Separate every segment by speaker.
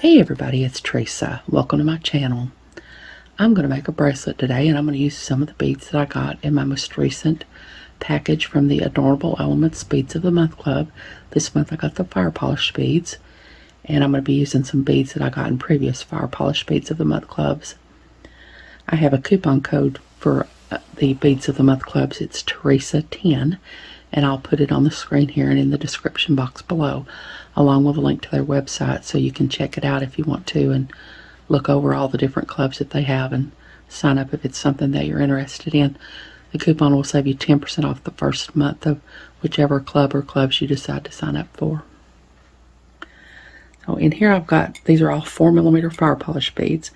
Speaker 1: Hey everybody, it's Teresa. Welcome to my channel. I'm going to make a bracelet today, and I'm going to use some of the beads that I got in my most recent package from the Adornable Elements Beads of the Month Club. This month I got the Fire Polish beads, and I'm going to be using some beads that I got in previous Fire Polish Beads of the Month Clubs. I have a coupon code for the Beads of the Month Clubs. It's Teresa10, and I'll put it on the screen here and in the description box below, along with a link to their website, so you can check it out if you want to and look over all the different clubs that they have and sign up if it's something that you're interested in. The coupon will save you 10% off the first month of whichever club or clubs you decide to sign up for. So in here I've got, these are all 4mm fire polish beads,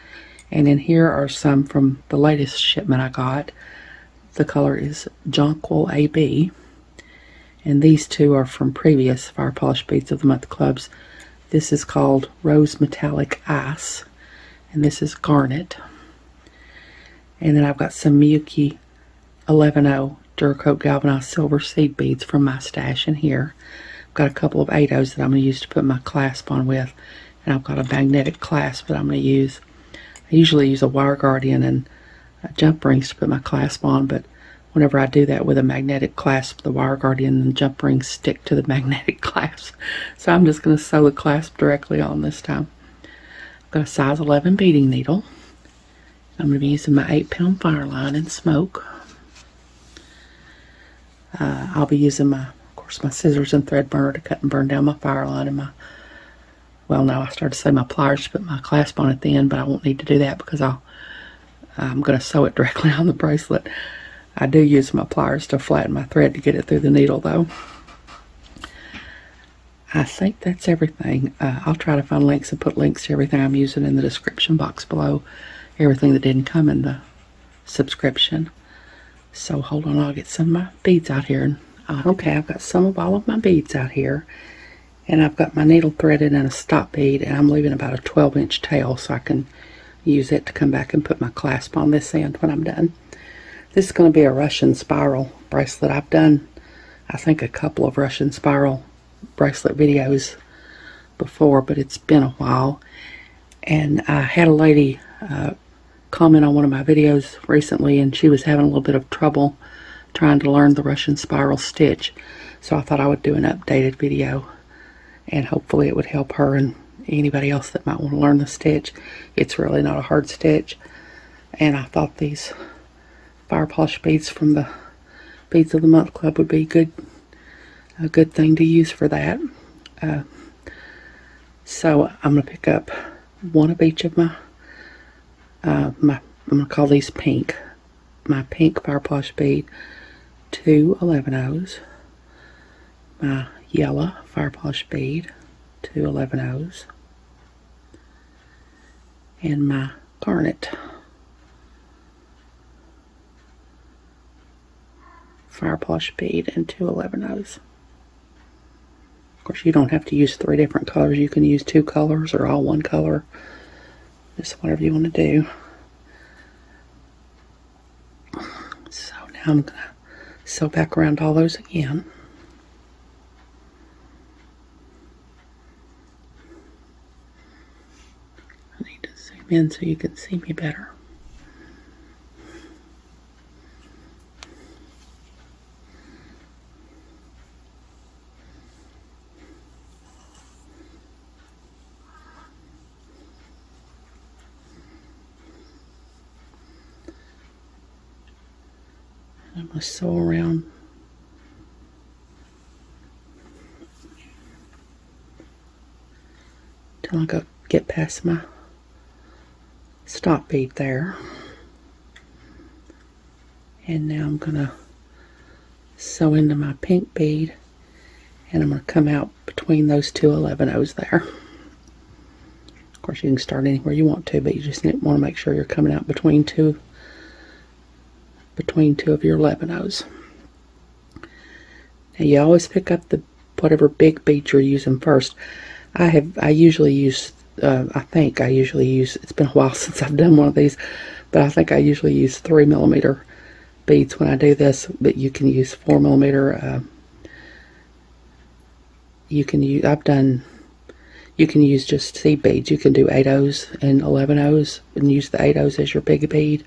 Speaker 1: and in here are some from the latest shipment I got. The color is Jonquil AB. And these two are from previous Fire Polish Beads of the Month Clubs. This is called Rose Metallic Ice, and this is Garnet. And then I've got some Miyuki 11-0 Duracoat Galvanized Silver Seed Beads from my stash in here. I've got a couple of 8-0s that I'm going to use to put my clasp on with. And I've got a magnetic clasp that I'm going to use. I usually use a Wire Guardian and jump rings to put my clasp on, but whenever I do that with a magnetic clasp, the Wire Guardian and jump rings stick to the magnetic clasp. So I'm just going to sew the clasp directly on this time. I've got a size 11 beading needle. I'm going to be using my 8-pound fire line and smoke. I'll be using of course, my scissors and thread burner to cut and burn down my fire line, and well, now I started to say my pliers to put my clasp on at the end, but I won't need to do that because I'm going to sew it directly on the bracelet. I do use my pliers to flatten my thread to get it through the needle, though. I think that's everything. I'll try to find links and put links to everything I'm using in the description box below. Everything that didn't come in the subscription. So hold on, I'll get some of my beads out here. Okay, I've got some of all of my beads out here. And I've got my needle threaded in a stop bead, and I'm leaving about a 12-inch tail so I can use it to come back and put my clasp on this end when I'm done. This is going to be a Russian spiral bracelet. I've done, I think, a couple of Russian spiral bracelet videos before, but it's been a while. And I had a lady comment on one of my videos recently, and she was having a little bit of trouble trying to learn the Russian spiral stitch. So I thought I would do an updated video, and hopefully it would help her and anybody else that might want to learn the stitch. It's really not a hard stitch. And I thought these Fire Polish beads from the Beads of the Month Club would be a good thing to use for that. So I'm going to pick up one of each of my, I'm going to call these pink. My pink Fire Polish bead, 2 11-0s. My yellow Fire Polish bead, 2 11-0s. And my garnet Fire Polish bead and 2 11-0s. Of course, you don't have to use 3 different colors. You can use 2 colors or all one color. Just whatever you want to do. So now I'm going to sew back around all those again. I need to zoom in so you can see me better. I'm going to sew around till I get past my stop bead there. And now I'm going to sew into my pink bead, and I'm going to come out between those 2 11-0s there. Of course, you can start anywhere you want to, but you just want to make sure you're coming out between two of your 11-0s. Now you always pick up the whatever big bead you're using first. I usually use, it's been a while since I've done one of these, but I think I usually use 3mm beads when I do this, but you can use 4mm. You can use, You can use just seed beads. You can do 8/0s and 11/0s and use the 8/0s as your big bead.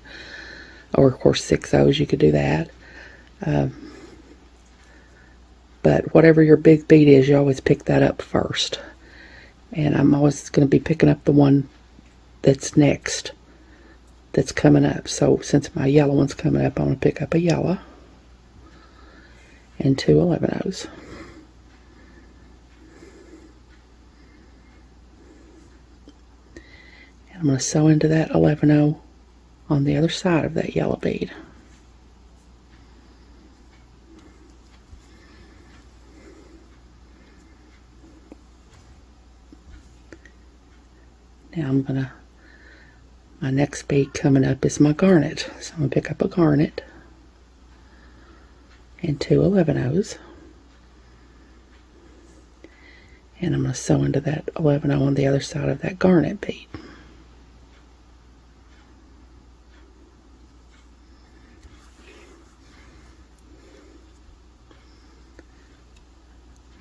Speaker 1: Or, of course, 6/0s, you could do that. But whatever your big bead is, you always pick that up first. And I'm always going to be picking up the one that's next, that's coming up. So since my yellow one's coming up, I'm going to pick up a yellow and 2 11/0s. And I'm going to sew into that 11/0 on the other side of that yellow bead. Now my next bead coming up is my garnet. So I'm going to pick up a garnet and 2 11/0s. And I'm going to sew into that 11/0 on the other side of that garnet bead.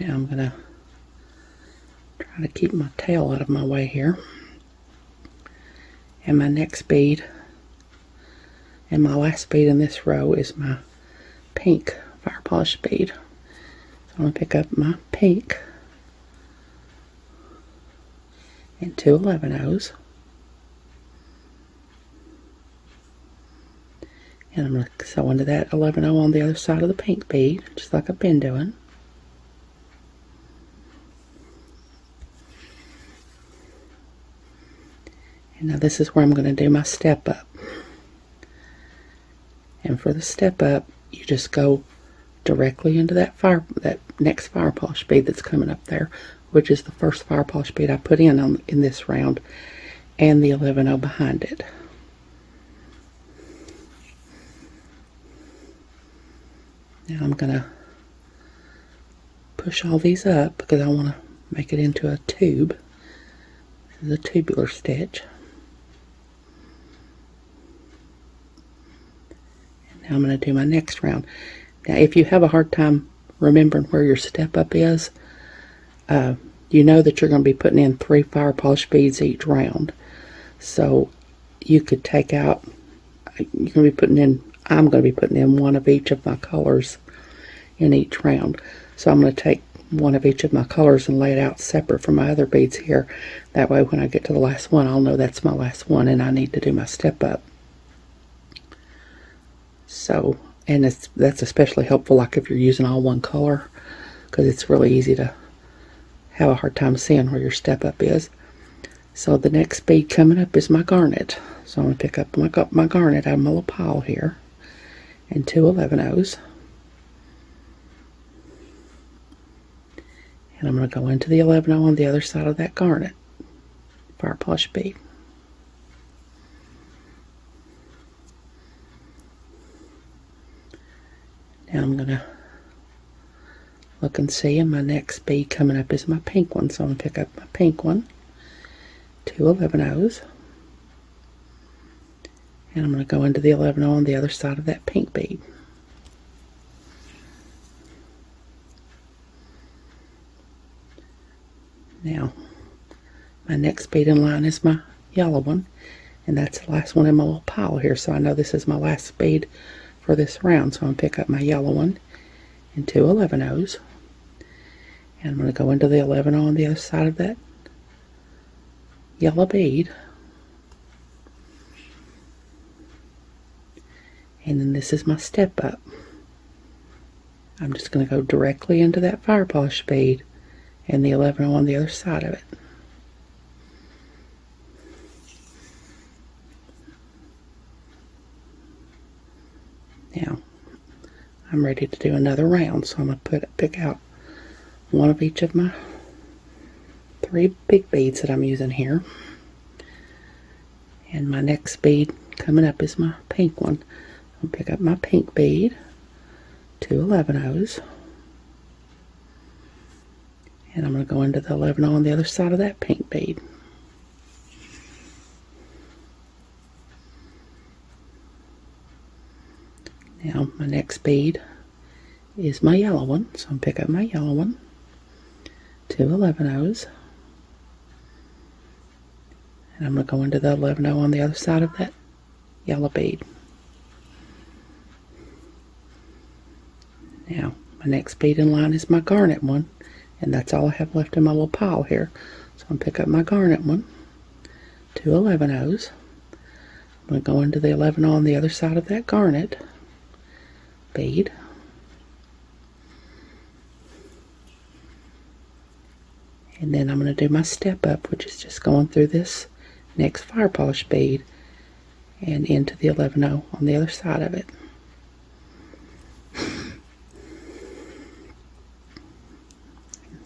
Speaker 1: Now I'm going to try to keep my tail out of my way here. And my next bead and my last bead in this row is my pink fire polish bead. So I'm going to pick up my pink and 2 11/0s. And I'm going to sew into that 11/0 on the other side of the pink bead, just like I've been doing. And now this is where I'm going to do my step up. And for the step up, you just go directly into that next fire polish bead that's coming up there, which is the first fire polish bead I put in this round, and the 11/0 behind it. Now I'm going to push all these up because I want to make it into a tube. This is a tubular stitch. Now I'm going to do my next round. Now if you have a hard time remembering where your step up is, you know that you're going to be putting in 3 fire polish beads each round. So you could take out, you're going to be putting in, I'm going to be putting in 1 of each of my colors in each round. So I'm going to take 1 of each of my colors and lay it out separate from my other beads here. That way when I get to the last one, I'll know that's my last one and I need to do my step up. So, and that's especially helpful like if you're using all one color, because it's really easy to have a hard time seeing where your step up is. So the next bead coming up is my garnet. So I'm going to pick up my garnet out of my little pile here and 2 11/0s. And I'm going to go into the 11/0 on the other side of that garnet fire polish bead. Now I'm going to look and see, and my next bead coming up is my pink one. So I'm going to pick up my pink one, 2 11/0s. And I'm going to go into the 11/0 on the other side of that pink bead. Now, my next bead in line is my yellow one, and that's the last one in my little pile here. So I know this is my last bead for this round. So I'm going to pick up my yellow one and 2 11/0s. And I'm going to go into the 11/0 on the other side of that yellow bead. And then this is my step up. I'm just going to go directly into that fire polish bead and the 11/0 on the other side of it. Now, I'm ready to do another round, so I'm going to pick out 1 of each of my 3 big beads that I'm using here. And my next bead coming up is my pink one. I'll pick up my pink bead, 2 11/0s. And I'm going to go into the 11/0 on the other side of that pink bead. Now my next bead is my yellow one, so I'm going to pick up my yellow one, 2 11/0s. And I'm going to go into the 11-0 on the other side of that yellow bead. Now, my next bead in line is my garnet one, and that's all I have left in my little pile here. So I'm going to pick up my garnet one, 2 11-0s. I'm going to go into the 11-0 on the other side of that garnet bead. And then I'm going to do my step up, which is just going through this next fire polish bead and into the 11-0 on the other side of it.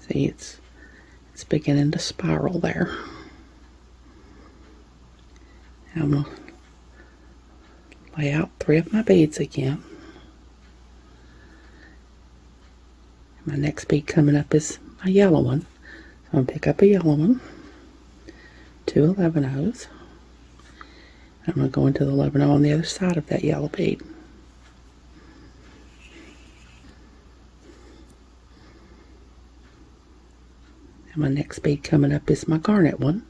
Speaker 1: See, it's beginning to spiral there. Now I'm going to lay out 3 of my beads again. My next bead coming up is my yellow one. So I'm going to pick up a yellow one, 2 11-0s. I'm going to go into the 11-0 on the other side of that yellow bead. And my next bead coming up is my garnet one.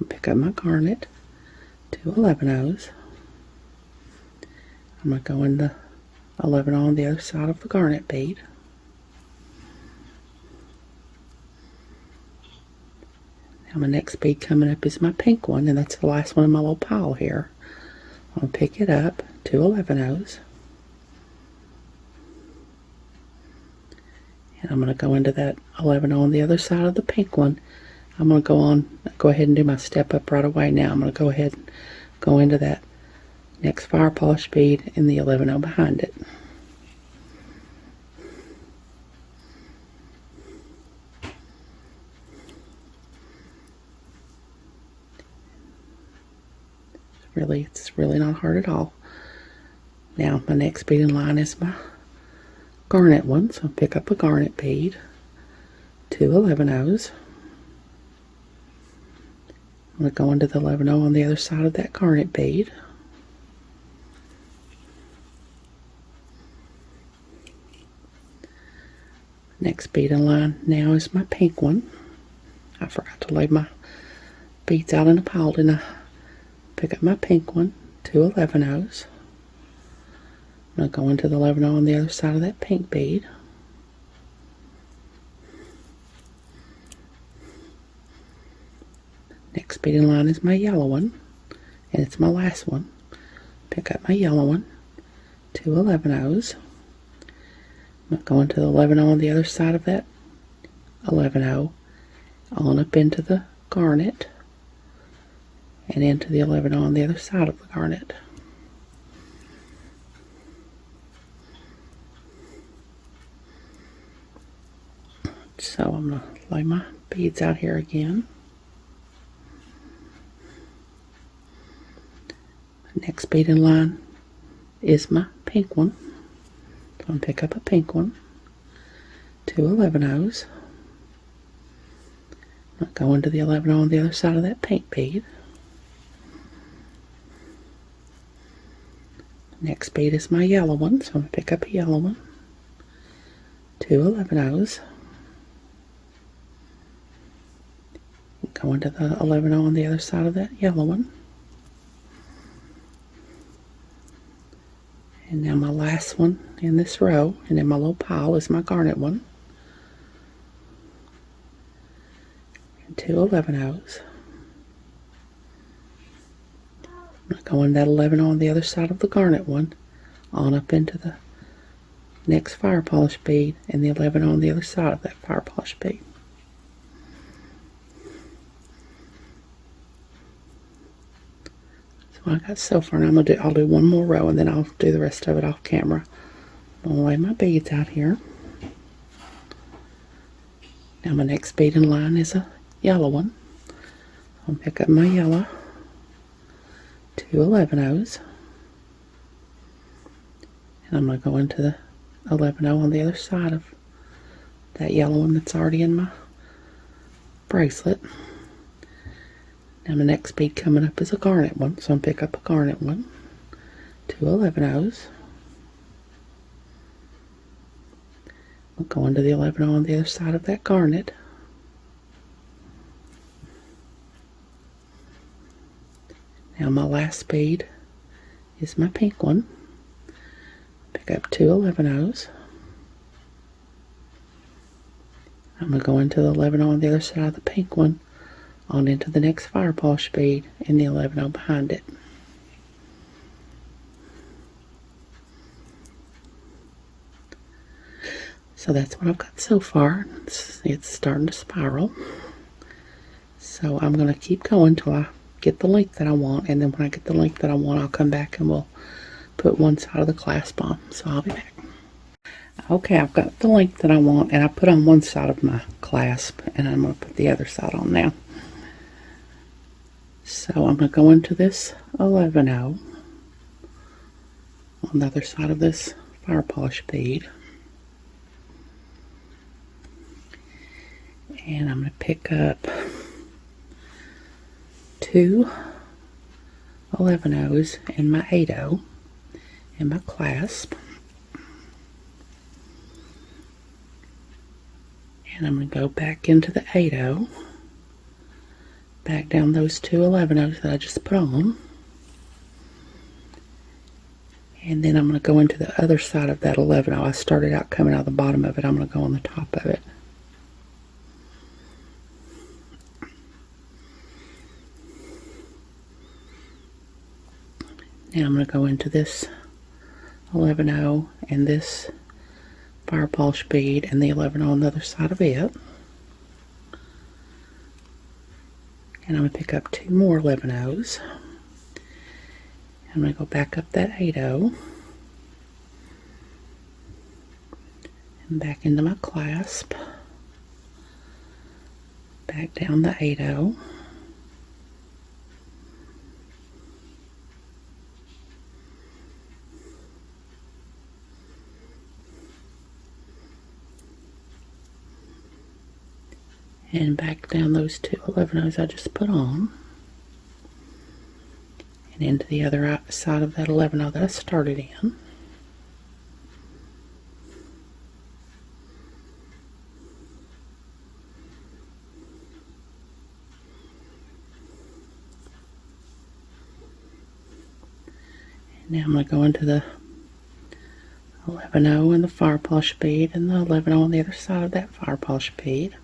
Speaker 1: I'll pick up my garnet, 2 11-0s. I'm going to go in the 11 on the other side of the garnet bead. Now my next bead coming up is my pink one, and that's the last one in my little pile here. I'm going to pick it up, 2 11-0s. And I'm going to go into that 11 on the other side of the pink one. I'm going to go ahead and do my step up right away now. I'm going to go ahead and go into that next fire polish bead in the 11-0 behind it. It's really not hard at all. Now my next bead in line is my garnet one, so I'll pick up a garnet bead, 2 11-0s. I'm going to go into the 11-0 on the other side of that garnet bead. Next bead in line now is my pink one. I forgot to lay my beads out in a pile, didn't I? Pick up my pink one, 2 11-0s. I'm going to go into the 11-0 on the other side of that pink bead. Next bead in line is my yellow one, and it's my last one. Pick up my yellow one, 2 11-0s. I'm going to go into the 11-0 on the other side of that 11-0, on up into the garnet, and into the 11-0 on the other side of the garnet. So I'm going to lay my beads out here again. Next bead in line is my pink one. So I'm going to pick up a pink one, 2 11-0s. I'm going to go into the 11-0 on the other side of that pink bead. Next bead is my yellow one, so I'm going to pick up a yellow one, 2 11-0s. Go into the 11-0 on the other side of that yellow one. And now my last one in this row, and in my little pile, is my garnet one. And 2 11-0s. I'm going to go in that 11 on the other side of the garnet one, on up into the next fire polish bead, and the 11 on the other side of that fire polish bead. So I got so far, and I'll do one more row, and then I'll do the rest of it off camera. I'm going to lay my beads out here. Now my next bead in line is a yellow one. I'll pick up my yellow, 2 11-0s, and I'm going to go into the 11-0 on the other side of that yellow one that's already in my bracelet. Now my next bead coming up is a garnet one, so I'm going to pick up a garnet one, 2 11-0s. I'll go into the 11-0 on the other side of that garnet. last bead is my pink one. Pick up 2 11-ohs. I'm going to go into the 11-oh on the other side of the pink one, on into the next fire polish bead, and the 11-oh behind it. So that's what I've got so far. It's starting to spiral. So I'm going to keep going till I get the length that I want, and then when I get the length that I want, I'll come back and we'll put one side of the clasp on. So I'll be back. Okay, I've got the length that I want, and I put on one side of my clasp, and I'm going to put the other side on now. So I'm going to go into this 11-oh on the other side of this fire polish bead. And I'm going to pick up 2 11-ohs in my 8-oh and my clasp. And I'm going to go back into the 8-oh, back down those 2 11-ohs that I just put on. And then I'm going to go into the other side of that 11-oh. I started out coming out the bottom of it. I'm going to go on the top of it. Now I'm going to go into this 11-oh and this fire polish bead and the 11-oh on the other side of it. And I'm going to pick up 2 more 11-ohs. I'm going to go back up that 8-oh and back into my clasp, back down the 8-oh. And back down those 2 11-ohs I just put on, and into the other side of that 11-oh that I started in. And now I'm going to go into the 11-oh and the fire polish bead and the 11-oh on the other side of that fire polish bead.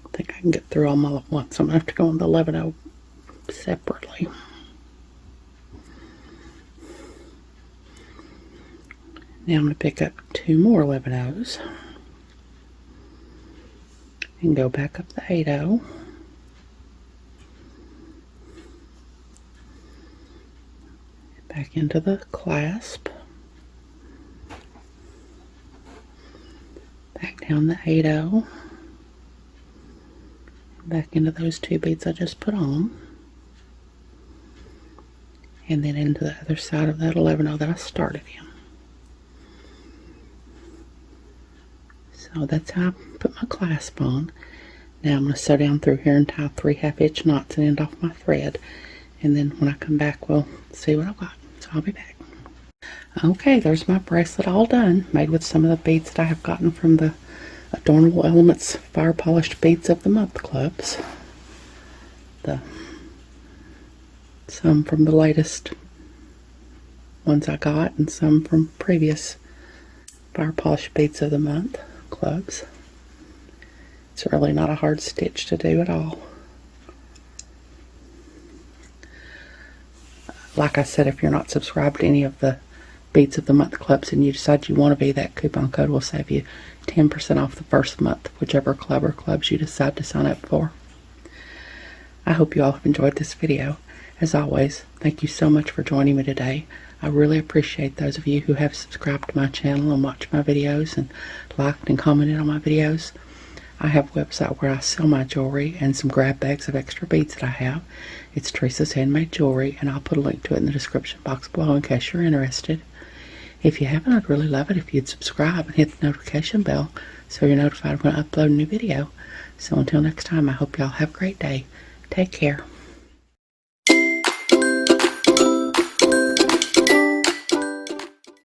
Speaker 1: I think I can get through them all at once. I'm going to have to go on the 11-oh separately. Now I'm going to pick up 2 more 11-ohs and go back up the 8-oh. Back into the clasp. Back down the 8-oh. Back into those 2 beads I just put on, and then into the other side of that 11-oh that I started in. So that's how I put my clasp on. Now I'm going to sew down through here and tie 3 half-inch knots and end off my thread, and then when I come back we'll see what I've got. So I'll be back. Okay, there's my bracelet all done, made with some of the beads that I have gotten from the Adornable Elements Fire Polished Beads of the Month clubs. Some from the latest ones I got, and some from previous Fire Polished Beads of the Month clubs. It's really not a hard stitch to do at all. Like I said, if you're not subscribed to any of the Beads of the Month clubs and you decide you want to be, that coupon code will save you 10% off the first month, whichever club or clubs you decide to sign up for. I hope you all have enjoyed this video. As always, thank you so much for joining me today. I really appreciate those of you who have subscribed to my channel and watched my videos and liked and commented on my videos. I have a website where I sell my jewelry and some grab bags of extra beads that I have. It's Teresa's Handmade Jewelry, and I'll put a link to it in the description box below in case you're interested. If you haven't, I'd really love it if you'd subscribe and hit the notification bell so you're notified when I upload a new video. So until next time, I hope y'all have a great day. Take care.